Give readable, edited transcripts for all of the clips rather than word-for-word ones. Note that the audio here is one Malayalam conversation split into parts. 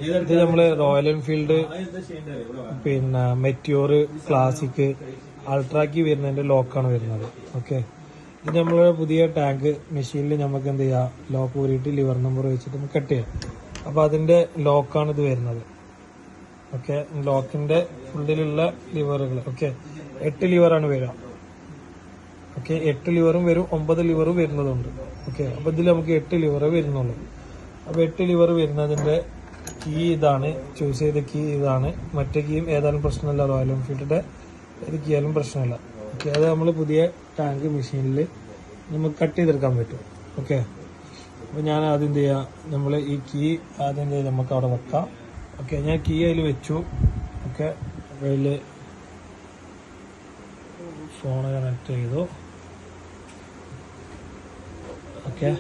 ഇത് നമ്മള് റോയൽ എൻഫീൽഡ് പിന്നെ മെറ്റിയോർ ക്ലാസിക് അൾട്രാക്കി വരുന്നതിന്റെ ലോക്കാണ് വരുന്നത്. ഓക്കെ, ഇത് നമ്മള് പുതിയ ടാങ്ക് മെഷീനിൽ നമുക്ക് എന്ത് ചെയ്യാം, ലോക്ക് ഊരിയിട്ട് ലിവർ നമ്പർ വെച്ചിട്ട് നമുക്ക് കട്ട് ചെയ്യാം. അപ്പൊ അതിന്റെ ലോക്കാണ് ഇത് വരുന്നത്. ഓക്കെ, ലോക്കിന്റെ ഫുള്ളിലുള്ള ലിവറുകൾ. ഓക്കെ, 8 ലിവറാണ് വരിക. ഓക്കെ, 8 ലിവറും വരും, 9 ലിവറും വരുന്നതുണ്ട്. ഓക്കെ, അപ്പൊ ഇതിൽ നമുക്ക് 8 ലിവറേ വരുന്നുള്ളൂ. അപ്പൊ 8 ലിവർ വരുന്നതിന്റെ കീ ഇതാണ്, ചൂസ് ചെയ്ത കീ ഇതാണ്. മറ്റേ കീയും ഏതായാലും പ്രശ്നമില്ല, റോയൽ എൻഫീൽഡിന്റെ ഏത് കീ ആയാലും പ്രശ്നമില്ല. ഓക്കെ, അത് നമ്മൾ പുതിയ ടാങ്ക് മെഷീനിൽ നമുക്ക് കട്ട് ചെയ്തെടുക്കാൻ പറ്റും. ഓക്കെ, അപ്പൊ ഞാൻ ആദ്യം എന്ത് ചെയ്യാം, നമ്മൾ ഈ കീ ആദ്യം എന്ത് ചെയ്യാം, നമുക്ക് അവിടെ വെക്കാം. ഓക്കെ, ഞാൻ കീ അതിൽ വെച്ചു. ഓക്കെ, അതിൽ ഫോൺ കണക്ട് ചെയ്തു. ഓക്കെ,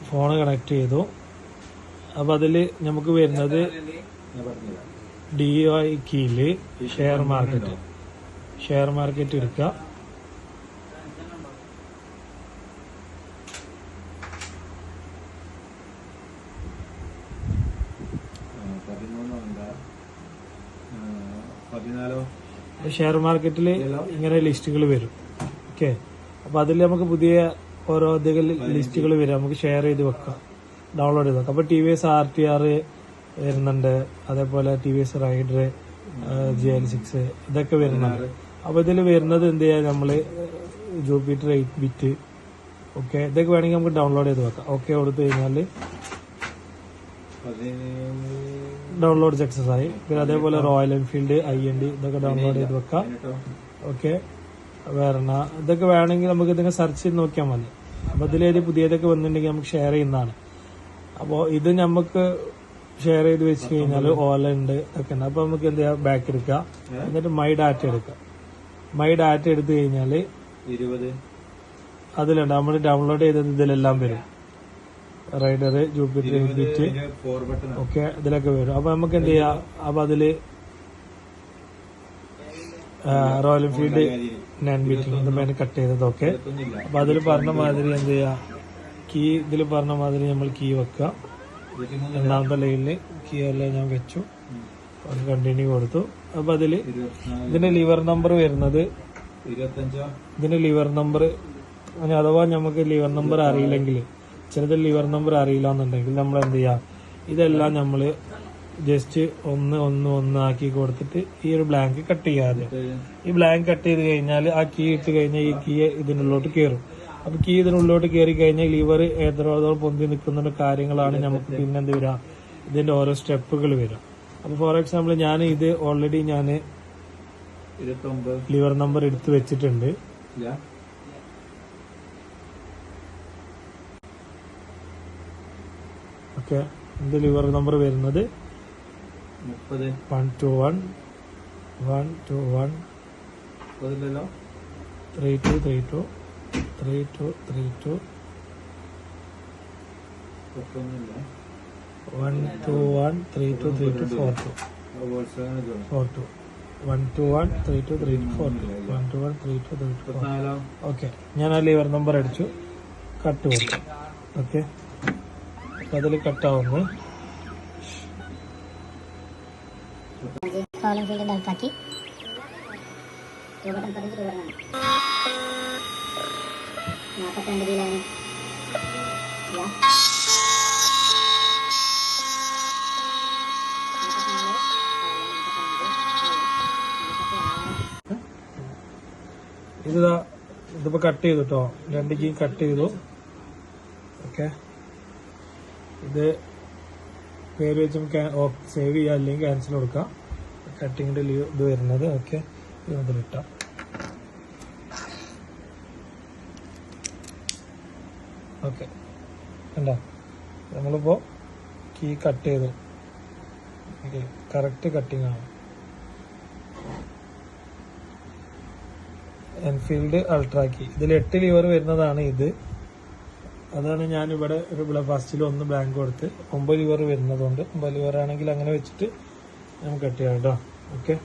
ഫോൺ കണക്ട് ചെയ്തു. അപ്പൊ അതില് നമുക്ക് വരുന്നത് DI കീയില് ഷെയർ മാർക്കറ്റ് എടുക്കുക. ഷെയർ മാർക്കറ്റിൽ ഇങ്ങനെ ലിസ്റ്റുകൾ വരും. ഓക്കെ, അപ്പൊ അതിൽ നമുക്ക് പുതിയ ഓരോ ലിസ്റ്റുകൾ വരും. നമുക്ക് ഷെയർ ചെയ്ത് വെക്കാം, ഡൗൺലോഡ് ചെയ്ത് വെക്കാം. അപ്പൊ TVS RTR വരുന്നുണ്ട്, അതേപോലെ TVS റൈഡർ, GL6 ഇതൊക്കെ വരുന്നുണ്ട്. അപ്പൊ ഇതിൽ വരുന്നത് എന്ത് ചെയ്യാം, നമ്മള് ജൂപ്പിറ്റർ 8 ബിറ്റ്. ഓക്കെ, ഇതൊക്കെ വേണമെങ്കിൽ നമുക്ക് ഡൗൺലോഡ് ചെയ്ത് വെക്കാം. ഓക്കെ കൊടുത്തു കഴിഞ്ഞാൽ ഡൗൺലോഡ് സക്സസ് ആയി. പിന്നെ അതേപോലെ റോയൽ എൻഫീൽഡ് IND ഇതൊക്കെ ഡൗൺലോഡ് ചെയ്ത് വെക്കാം. ഓക്കെ, വേറെ ഇതൊക്കെ വേണമെങ്കിൽ നമുക്ക് ഇതൊക്കെ സെർച്ച് ചെയ്ത് നോക്കിയാൽ മതി. അപ്പൊ ഇതിലേത് പുതിയതൊക്കെ വന്നിട്ടുണ്ടെങ്കിൽ നമുക്ക് ഷെയർ ചെയ്യുന്നതാണ്. അപ്പോൾ ഇത് നമുക്ക് ഷെയർ ചെയ്ത് വെച്ച് കഴിഞ്ഞാൽ ഓല ഉണ്ട് ഒക്കെ ഉണ്ട്. അപ്പൊ നമുക്ക് എന്ത് ചെയ്യാം, ബാക്ക് എടുക്കുക, എന്നിട്ട് മൈ ഡാറ്റ എടുക്കുക. മൈ ഡാറ്റ എടുത്തു കഴിഞ്ഞാല് അതിലുണ്ട് നമ്മൾ ഡൗൺലോഡ് ചെയ്തത് ഇതിലെല്ലാം വരും. റൈഡർ, ജൂപ്പിറ്റർ 8 ബിറ്റ് ഒക്കെ ഇതിലൊക്കെ വരും. അപ്പൊ നമുക്ക് എന്ത് ചെയ്യാം, അപ്പൊ അതില് റോയൽ എൻഫീൽഡ് 9 ബിറ്റ് കട്ട് ചെയ്തതൊക്കെ. അപ്പൊ അതിൽ പറഞ്ഞ മാതിരി എന്ത് ചെയ്യാം, കീ ഇതിൽ പറഞ്ഞ മാതിരി നമ്മൾ കീ വെക്കുക. രണ്ടാമത്തെ ലൈനില് കീ എല്ലാം ഞാൻ വെച്ചു, കണ്ടിന്യൂ കൊടുത്തു. അപ്പൊ അതില് ഇതിന്റെ ലിവർ നമ്പർ വരുന്നത്, ഇതിന്റെ ലിവർ നമ്പർ അഥവാ നമുക്ക് ലിവർ നമ്പർ അറിയില്ലെങ്കിൽ, ചിലത് ലിവർ നമ്പർ അറിയില്ല എന്നുണ്ടെങ്കിൽ നമ്മൾ എന്ത് ചെയ്യാം, ഇതെല്ലാം നമ്മള് ജസ്റ്റ് ഒന്ന് ആക്കി കൊടുത്തിട്ട് ഈ ഒരു ബ്ലാങ്ക് കട്ട് ചെയ്യാതെ, ഈ ബ്ലാങ്ക് കട്ട് ചെയ്ത് കഴിഞ്ഞാൽ ആ കീ ഇട്ട് കഴിഞ്ഞാൽ ഈ കീ ഇതിനുള്ളിലോട്ട് കയറും. അപ്പൊ കീ ഇതിനുള്ളിലോട്ട് കയറി കഴിഞ്ഞാൽ ലിവർ ഏതോളം പൊന്തി നിൽക്കുന്ന കാര്യങ്ങളാണ് നമുക്ക് പിന്നെ എന്ത് വരാം, ഇതിന്റെ ഓരോ സ്റ്റെപ്പുകൾ വരും. അപ്പൊ ഫോർ എക്സാമ്പിൾ ഞാൻ ഇത് ഓൾറെഡി ഞാൻ ലിവർ നമ്പർ എടുത്ത് വെച്ചിട്ടുണ്ട്. ഓക്കെ, ഇത് ലിവർ നമ്പർ വരുന്നത് 121 3232 3232 121 3232 42 121 3232 42 121 3232 42. ഓക്കെ, ഞാൻ ആ ലിവർ നമ്പർ അടിച്ചു, കട്ട് കൊടുത്തു. ഓക്കെ, അതിൽ കട്ടാവുന്നു. ഇതിപ്പോ കട്ട് ചെയ്തു കേട്ടോ, 2 കീ കട്ട് ചെയ്തു. ഓക്കെ, ഇത് പേര് വെച്ച് സേവ് ചെയ്യാം, അല്ലെങ്കിൽ ക്യാൻസൽ കൊടുക്കാം. കട്ടിങ്ങിന്റെ ഇത് വരുന്നത്. ഓക്കെ, ഇതിലിട്ട ഓക്കെ കണ്ടോ, നമ്മളിപ്പോ കീ കട്ട് ചെയ്തു. കറക്റ്റ് കട്ടിങ് ആണ്. എൻഫീൽഡ് അൾട്രാക്കി, ഇതിൽ 8 ലിവർ വരുന്നതാണ് ഇത്. അതാണ് ഞാൻ ഇവിടെ ഒരു ഫസ്റ്റിൽ 1 ബ്ലാങ്ക് കൊടുത്ത് 9 ലിവർ വരുന്നതുകൊണ്ട് 9 ലിവർ ആണെങ്കിൽ അങ്ങനെ വെച്ചിട്ട് നമുക്ക് കട്ട് ചെയ്യാം കേട്ടോ. ഓക്കെ.